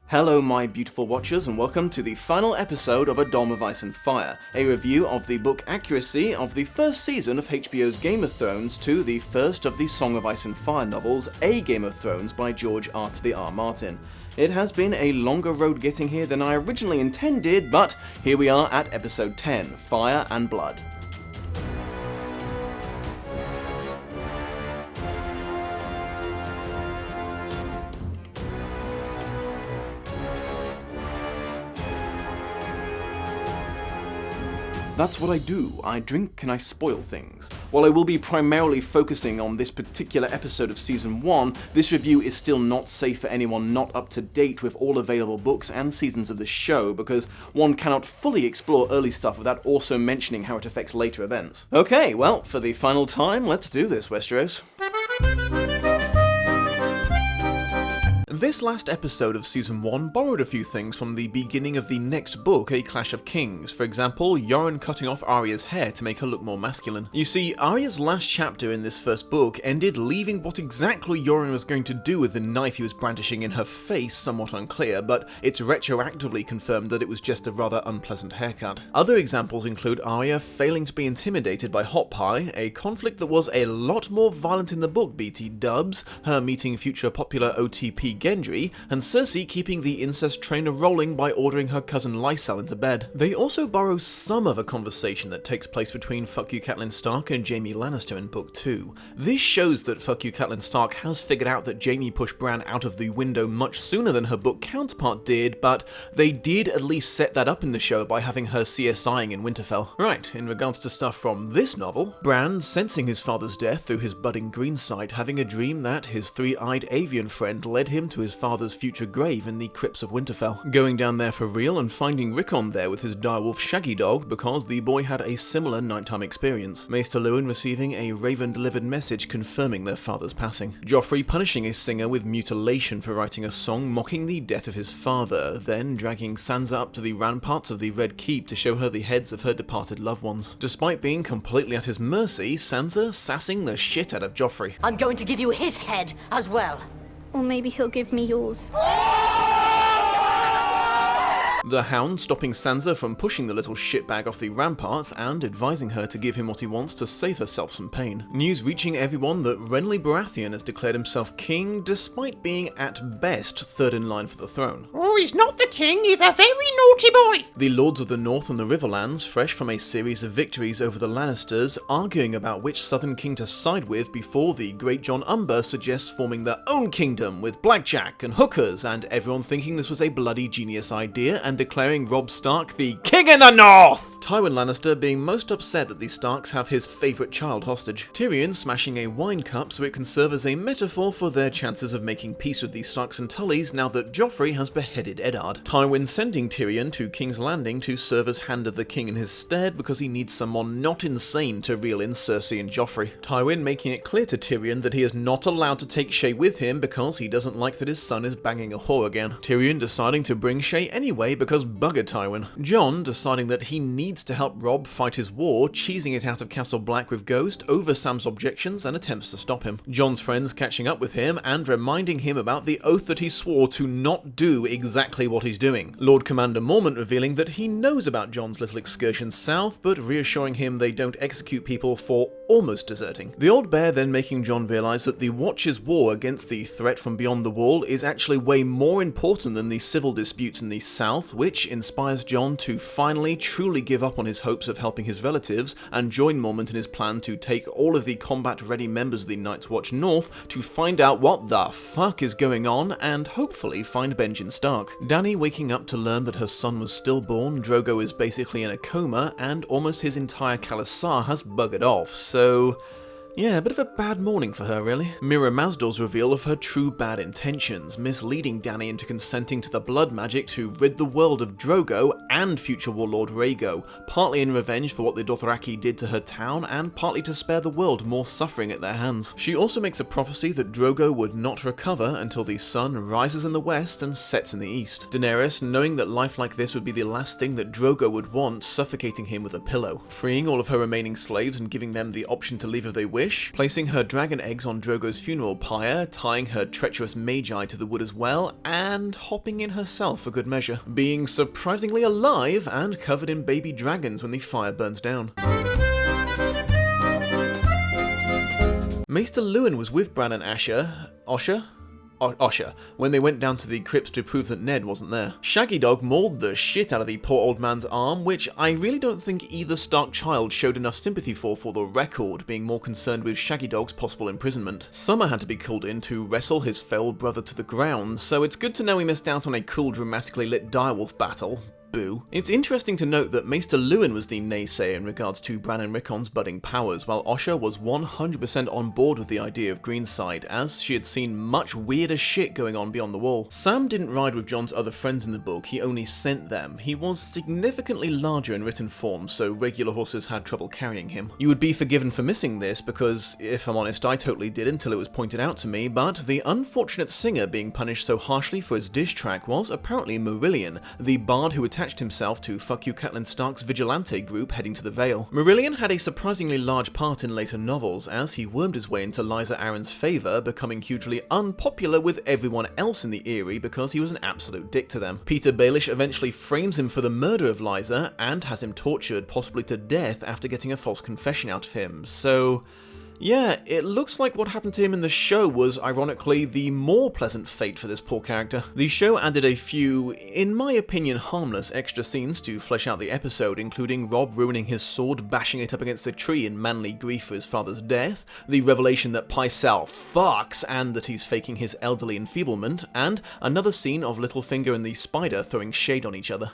Hello my beautiful watchers and welcome to the final episode of A Dome of Ice and Fire, a review of the book accuracy of the first season of HBO's Game of Thrones to the first of the Song of Ice and Fire novels, A Game of Thrones by George R. Martin. It has been a longer road getting here than I originally intended, but here we are at episode 10, Fire and Blood. That's what I do. I drink and I spoil things. While I will be primarily focusing on this particular episode of Season 1, this review is still not safe for anyone not up to date with all available books and seasons of the show, because one cannot fully explore early stuff without also mentioning how it affects later events. Okay, well, for the final time, let's do this, Westeros. This last episode of Season 1 borrowed a few things from the beginning of the next book, A Clash of Kings. For example, Yoren cutting off Arya's hair to make her look more masculine. You see, Arya's last chapter in this first book ended leaving what exactly Yoren was going to do with the knife he was brandishing in her face somewhat unclear, but it's retroactively confirmed that it was just a rather unpleasant haircut. Other examples include Arya failing to be intimidated by Hot Pie, a conflict that was a lot more violent in the book, BT dubs, her meeting future popular OTP Gendry, and Cersei keeping the incest trainer rolling by ordering her cousin Lysel into bed. They also borrow some of a conversation that takes place between Fuck You Catelyn Stark and Jaime Lannister in Book 2. This shows that Fuck You Catelyn Stark has figured out that Jaime pushed Bran out of the window much sooner than her book counterpart did, but they did at least set that up in the show by having her CSIing in Winterfell. Right, in regards to stuff from this novel, Bran, sensing his father's death through his budding green sight, having a dream that his three-eyed avian friend led him to his father's future grave in the crypts of Winterfell. Going down there for real and finding Rickon there with his direwolf Shaggy Dog because the boy had a similar nighttime experience. Maester Luwin receiving a raven-delivered message confirming their father's passing. Joffrey punishing a singer with mutilation for writing a song mocking the death of his father, then dragging Sansa up to the ramparts of the Red Keep to show her the heads of her departed loved ones. Despite being completely at his mercy, Sansa sassing the shit out of Joffrey. I'm going to give you his head as well. Or maybe he'll give me yours. The Hound stopping Sansa from pushing the little shitbag off the ramparts and advising her to give him what he wants to save herself some pain. News reaching everyone that Renly Baratheon has declared himself king despite being at best third in line for the throne. Oh, he's not the king, he's a very naughty boy! The Lords of the North and the Riverlands, fresh from a series of victories over the Lannisters, arguing about which southern king to side with before the Great John Umber suggests forming their own kingdom with blackjack and hookers, and everyone thinking this was a bloody genius idea and declaring Robb Stark the King in the North! Tywin Lannister being most upset that the Starks have his favourite child hostage. Tyrion smashing a wine cup so it can serve as a metaphor for their chances of making peace with the Starks and Tullys now that Joffrey has beheaded Eddard. Tywin sending Tyrion to King's Landing to serve as Hand of the King in his stead because he needs someone not insane to reel in Cersei and Joffrey. Tywin making it clear to Tyrion that he is not allowed to take Shae with him because he doesn't like that his son is banging a whore again. Tyrion deciding to bring Shae anyway because bugger Tywin. Jon deciding that he needs to help Robb fight his war, cheesing it out of Castle Black with Ghost over Sam's objections and attempts to stop him. Jon's friends catching up with him and reminding him about the oath that he swore to not do exactly what he's doing. Lord Commander Mormont revealing that he knows about Jon's little excursion south, but reassuring him they don't execute people for almost deserting. The old bear then making Jon realise that the Watcher's war against the threat from beyond the wall is actually way more important than the civil disputes in the south, which inspires Jon to finally truly give up on his hopes of helping his relatives and join Mormont in his plan to take all of the combat-ready members of the Night's Watch north to find out what the fuck is going on and hopefully find Benjen Stark. Dany waking up to learn that her son was stillborn, Drogo is basically in a coma, and almost his entire Khalasar has buggered off, so yeah, a bit of a bad morning for her, really. Mira Mazdor's reveal of her true bad intentions, misleading Dany into consenting to the blood magic to rid the world of Drogo and future warlord Rhaego, partly in revenge for what the Dothraki did to her town, and partly to spare the world more suffering at their hands. She also makes a prophecy that Drogo would not recover until the sun rises in the west and sets in the east. Daenerys, knowing that life like this would be the last thing that Drogo would want, suffocating him with a pillow. Freeing all of her remaining slaves and giving them the option to leave if they wish, wish, placing her dragon eggs on Drogo's funeral pyre, tying her treacherous magi to the wood as well, and hopping in herself for good measure, being surprisingly alive and covered in baby dragons when the fire burns down. Maester Luwin was with Bran and Osha, when they went down to the crypt to prove that Ned wasn't there. Shaggy Dog mauled the shit out of the poor old man's arm, which I really don't think either Stark child showed enough sympathy for the record, being more concerned with Shaggy Dog's possible imprisonment. Summer had to be called in to wrestle his failed brother to the ground, so it's good to know we missed out on a cool, dramatically lit direwolf battle. Boo. It's interesting to note that Maester Luwin was the naysayer in regards to Bran and Rickon's budding powers, while Osha was 100% on board with the idea of Greenside, as she had seen much weirder shit going on beyond the wall. Sam didn't ride with Jon's other friends in the book, he only sent them. He was significantly larger in written form, so regular horses had trouble carrying him. You would be forgiven for missing this, because, if I'm honest, I totally did until it was pointed out to me, but the unfortunate singer being punished so harshly for his diss track was apparently Marillion, the bard who attached himself to Fuck You Catelyn Stark's vigilante group heading to the Vale. Marillion had a surprisingly large part in later novels, as he wormed his way into Lysa Arryn's favour, becoming hugely unpopular with everyone else in the Eyrie because he was an absolute dick to them. Peter Baelish eventually frames him for the murder of Lysa, and has him tortured, possibly to death, after getting a false confession out of him, so yeah, it looks like what happened to him in the show was, ironically, the more pleasant fate for this poor character. The show added a few, in my opinion, harmless extra scenes to flesh out the episode, including Robb ruining his sword, bashing it up against a tree in manly grief for his father's death, the revelation that Pycelle fucks and that he's faking his elderly enfeeblement, and another scene of Littlefinger and the Spider throwing shade on each other.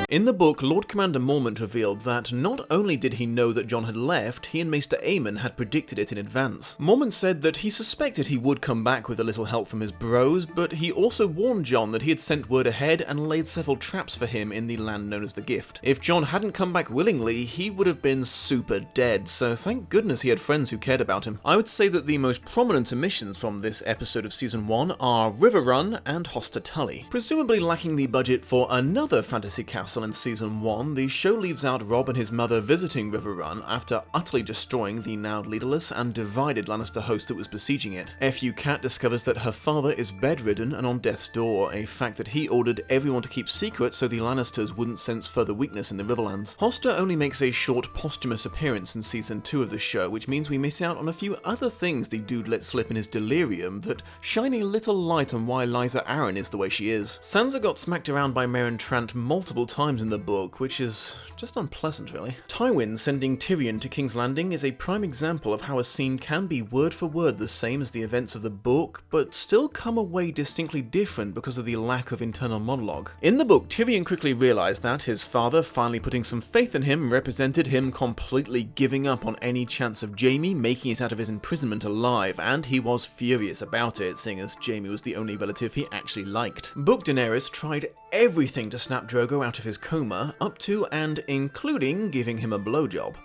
In the book, Lord Commander Mormont revealed that not only did he know that Jon had left, he and Maester Aemon had predicted it in advance. Mormont said that he suspected he would come back with a little help from his bros, but he also warned Jon that he had sent word ahead and laid several traps for him in the land known as the Gift. If Jon hadn't come back willingly, he would have been super dead, so thank goodness he had friends who cared about him. I would say that the most prominent omissions from this episode of Season 1 are River Run and Hoster Tully. Presumably lacking the budget for another fantasy castle in Season 1, the show leaves out Robb and his mother visiting River Run after utterly destroying the now leaderless and divided Lannister host that was besieging it. Fu Cat discovers that her father is bedridden and on death's door, a fact that he ordered everyone to keep secret so the Lannisters wouldn't sense further weakness in the Riverlands. Hoster only makes a short posthumous appearance in Season 2 of the show, which means we miss out on a few other things the dude let slip in his delirium that shine a little light on why Lysa Arryn is the way she is. Sansa got smacked around by Meryn Trant multiple times in the book, which is just unpleasant, really. Tywin sending Tyrion to King's Landing is a prime example of how a scene can be word for word the same as the events of the book, but still come away distinctly different because of the lack of internal monologue. In the book, Tyrion quickly realized that his father finally putting some faith in him represented him completely giving up on any chance of Jaime making it out of his imprisonment alive, and he was furious about it, seeing as Jaime was the only relative he actually liked. Book Daenerys tried everything to snap Drogo out of his coma, up to and including giving him a blowjob.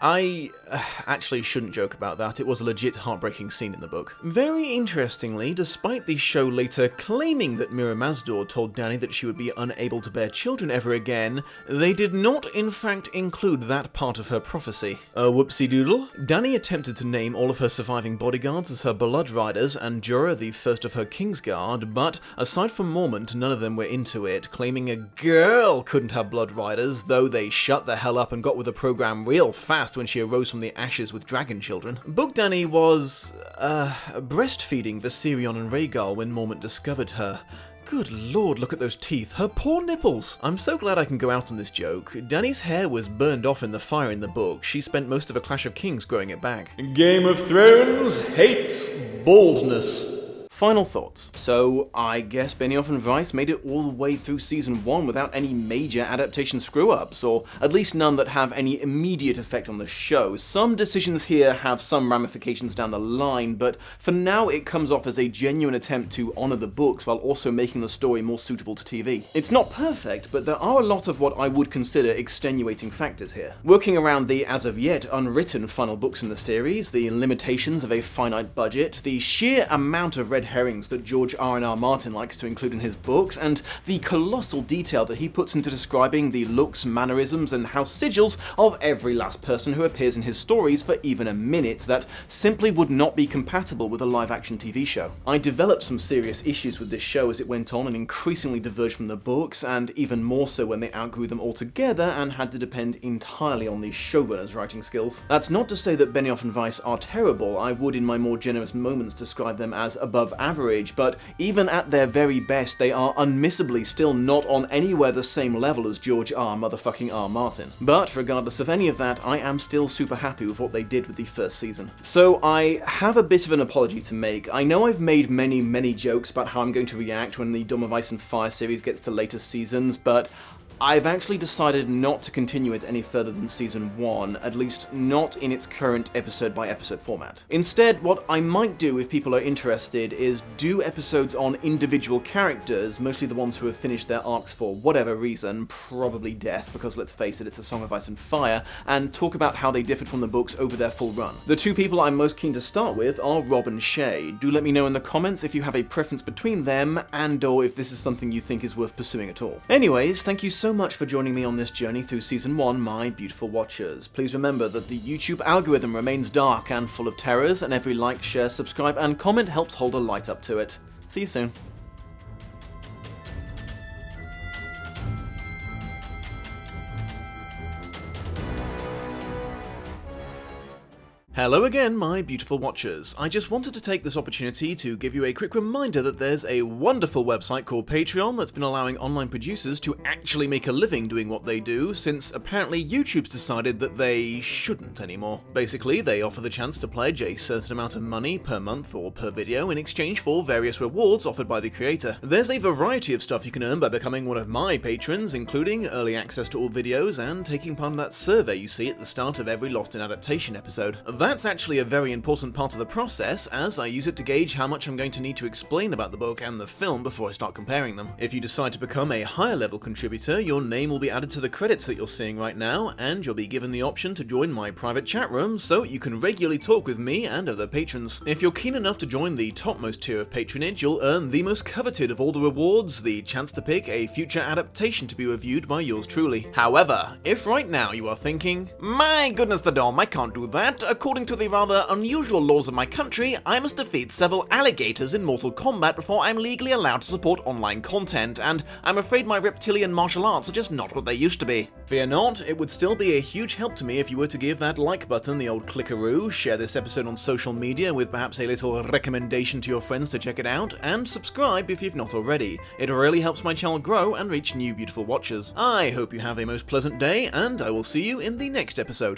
I actually shouldn't joke about that, it was a legit heartbreaking scene in the book. Very interestingly, despite the show later claiming that Mira Mazdor told Dany that she would be unable to bear children ever again, they did not in fact include that part of her prophecy. Whoopsie doodle. Dany attempted to name all of her surviving bodyguards as her blood riders and Jorah the first of her Kingsguard, but aside from Mormont, none of them were into it, claiming a girl couldn't have blood riders, though they shut the hell up and got with the program real fast when she arose from the ashes with dragon children. Book Dany was, breastfeeding Viserion and Rhaegal when Mormont discovered her. Good lord, look at those teeth. Her poor nipples. I'm so glad I can go out on this joke. Dany's hair was burned off in the fire in the book. She spent most of A Clash of Kings growing it back. Game of Thrones hates baldness. Final thoughts. So, I guess Benioff and Weiss made it all the way through Season 1 without any major adaptation screw-ups, or at least none that have any immediate effect on the show. Some decisions here have some ramifications down the line, but for now it comes off as a genuine attempt to honour the books while also making the story more suitable to TV. It's not perfect, but there are a lot of what I would consider extenuating factors here. Working around the as of yet unwritten final books in the series, the limitations of a finite budget, the sheer amount of red herrings that George R.R. Martin likes to include in his books, and the colossal detail that he puts into describing the looks, mannerisms, and house sigils of every last person who appears in his stories for even a minute that simply would not be compatible with a live-action TV show. I developed some serious issues with this show as it went on and increasingly diverged from the books, and even more so when they outgrew them altogether and had to depend entirely on the showrunner's writing skills. That's not to say that Benioff and Weiss are terrible. I would in my more generous moments describe them as above average, but even at their very best they are unmissably still not on anywhere the same level as George R. motherfucking R. Martin. But regardless of any of that, I am still super happy with what they did with the first season. So I have a bit of an apology to make. I know I've made many jokes about how I'm going to react when the Dawn of Ice and Fire series gets to later seasons, but I've actually decided not to continue it any further than Season 1, at least not in its current episode-by-episode format. Instead, what I might do if people are interested is do episodes on individual characters, mostly the ones who have finished their arcs for whatever reason, probably death, because let's face it, it's a Song of Ice and Fire, and talk about how they differed from the books over their full run. The two people I'm most keen to start with are Rob and Shay. Do let me know in the comments if you have a preference between them, and/or if this is something you think is worth pursuing at all. Anyways, thank you so much for joining me on this journey through Season 1, my beautiful watchers. Please remember that the YouTube algorithm remains dark and full of terrors, and every like, share, subscribe, and comment helps hold a light up to it. See you soon. Hello again, my beautiful watchers. I just wanted to take this opportunity to give you a quick reminder that there's a wonderful website called Patreon that's been allowing online producers to actually make a living doing what they do, since apparently YouTube's decided that they shouldn't anymore. Basically, they offer the chance to pledge a certain amount of money per month or per video in exchange for various rewards offered by the creator. There's a variety of stuff you can earn by becoming one of my patrons, including early access to all videos and taking part in that survey you see at the start of every Lost in Adaptation episode. That's actually a very important part of the process, as I use it to gauge how much I'm going to need to explain about the book and the film before I start comparing them. If you decide to become a higher level contributor, your name will be added to the credits that you're seeing right now, and you'll be given the option to join my private chat room so you can regularly talk with me and other patrons. If you're keen enough to join the topmost tier of patronage, you'll earn the most coveted of all the rewards, the chance to pick a future adaptation to be reviewed by yours truly. However, if right now you are thinking, my goodness the Dom, I can't do that. According to the rather unusual laws of my country, I must defeat several alligators in Mortal Kombat before I'm legally allowed to support online content, and I'm afraid my reptilian martial arts are just not what they used to be. Fear not, it would still be a huge help to me if you were to give that like button the old clickaroo, share this episode on social media with perhaps a little recommendation to your friends to check it out, and subscribe if you've not already. It really helps my channel grow and reach new beautiful watchers. I hope you have a most pleasant day, and I will see you in the next episode.